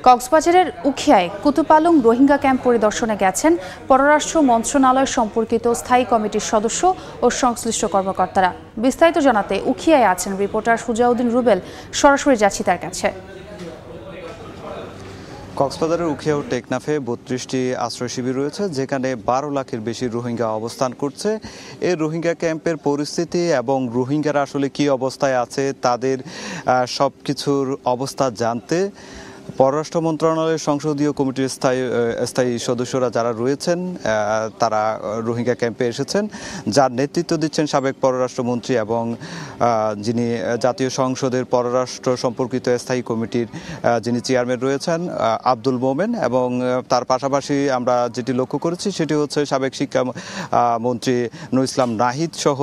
কক্সবাজারের উখিয়ায় কুতুপালং রোহিঙ্গা ক্যাম্প পরিদর্শনে গেছেন পররাষ্ট্র মন্ত্রণালয় সম্পর্কিত স্থায়ী কমিটির সদস্য ও সংশ্লিষ্ট কর্মকর্তারা। বিস্তারিত জানাতে উখিয়ায় আছেন রিপোর্টার সুজাউদ্দিন রুবেল। সরাসরি যাচ্ছি তার কাছে। কক্সবাজারের উখিয়া ও টেকনাফে ৩২টি আশ্রয় শিবির রয়েছে, যেখানে ১২ লাখের বেশি রোহিঙ্গা অবস্থান করছে। এই রোহিঙ্গা ক্যাম্পের পরিস্থিতি এবং রোহিঙ্গারা আসলে কি অবস্থায় আছে, তাদের সব কিছুর অবস্থা জানতে পররাষ্ট্র মন্ত্রণালয়ের সংসদীয় কমিটির স্থায়ী সদস্যরা যারা রয়েছেন, তারা রোহিঙ্গা ক্যাম্পে এসেছেন। যার নেতৃত্ব দিচ্ছেন সাবেক পররাষ্ট্রমন্ত্রী এবং যিনি জাতীয় সংসদের পররাষ্ট্র সম্পর্কিত স্থায়ী কমিটির যিনি চেয়ারম্যান রয়েছেন আব্দুল মোমেন। এবং তার পাশাপাশি আমরা যেটি লক্ষ্য করেছি সেটি হচ্ছে সাবেক শিক্ষা মন্ত্রী নুর ইসলাম নাহিদ সহ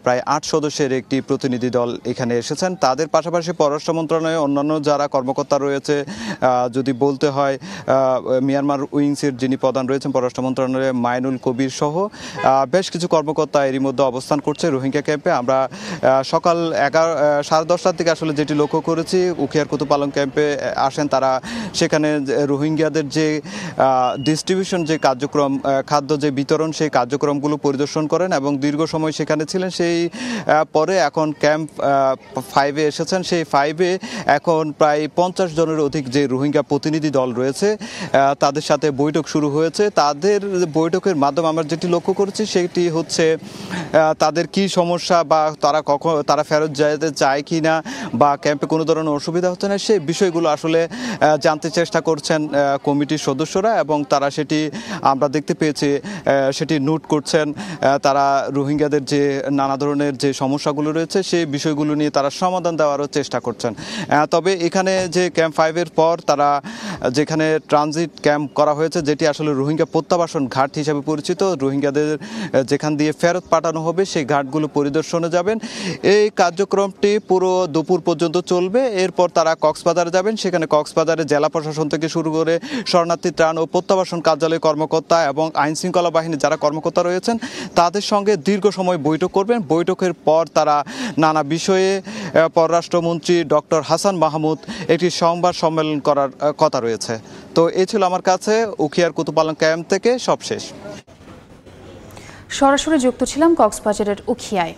প্রায় ৮ সদস্যের একটি প্রতিনিধি দল এখানে এসেছেন। তাদের পাশাপাশি পররাষ্ট্র মন্ত্রণালয়ে অন্যান্য যারা কর্মকর্তা রয়েছে, যদি বলতে হয় মিয়ানমার উইংসের যিনি প্রধান রয়েছেন পররাষ্ট্র মন্ত্রণালয়ে মাইনুল কবির সহ বেশ কিছু কর্মকর্তা এরই মধ্যে অবস্থান করছে রোহিঙ্গা ক্যাম্পে। আমরা সকাল 10:30টার দিকে আসলে যেটি লক্ষ্য করেছি, উখিয়ার কুতুপালং ক্যাম্পে আসেন তারা। সেখানে রোহিঙ্গাদের যে ডিস্ট্রিবিউশন যে কার্যক্রম, খাদ্য যে বিতরণ, সেই কার্যক্রমগুলো পরিদর্শন করেন এবং দীর্ঘ সময় সেখানে ছিলেন। সেই পরে এখন ক্যাম্প 5-এ এসেছেন। সেই 5-এ এখন প্রায় 50 জনের অধিক যে রোহিঙ্গা প্রতিনিধি দল রয়েছে, তাদের সাথে বৈঠক শুরু হয়েছে। তাদের বৈঠকের মাধ্যমে আমরা যেটি লক্ষ্য করেছি সেটি হচ্ছে তাদের কি সমস্যা বা তারা ফেরত যেতে চায় কি না, বা ক্যাম্পে কোনো ধরনের অসুবিধা হচ্ছে না, সেই বিষয়গুলো আসলে জানতে চেষ্টা করছেন কমিটির সদস্যরা। এবং তারা সেটি আমরা দেখতে পেয়েছি, সেটি নোট করছেন। তারা রোহিঙ্গাদের যে নানা ধরনের যে সমস্যাগুলো রয়েছে সেই বিষয়গুলো নিয়ে তারা সমাধান দেওয়ারও চেষ্টা করছেন। তবে এখানে যে ক্যাম্প 5-এর পর তারা যেখানে ট্রানজিট ক্যাম্প করা হয়েছে, যেটি আসলে রোহিঙ্গা প্রত্যাবাসন ঘাট হিসেবে পরিচিত, রোহিঙ্গাদের যেখান দিয়ে ফেরত পাঠানো হবে সেই ঘাটগুলো পরিদর্শনে যাবেন। এই কার্যক্রমটি পুরো দুপুর পর্যন্ত চলবে। এরপর তারা কক্সবাজারে যাবেন। সেখানে কক্সবাজারে জেলা প্রশাসন থেকে শুরু করে শরণার্থী ত্রাণ ও প্রত্যাবাসন কার্যালয় কর্মকর্তা এবং আইন শৃঙ্খলা বাহিনীর যারা কর্মকর্তা রয়েছেন তাদের সঙ্গে দীর্ঘ সময় বৈঠক করবেন। বৈঠকের পর তারা নানা বিষয়ে পররাষ্ট্রমন্ত্রী ডক্টর হাসান মাহমুদ একটি সংবাদ সম্মেলন করার কথা রয়েছে। তো এই ছিল আমার কাছে উখিয়ার কুতুপালং ক্যাম্প থেকে সবশেষ। সরাসরি যুক্ত ছিলাম কক্সবাজারের উখিয়ায়।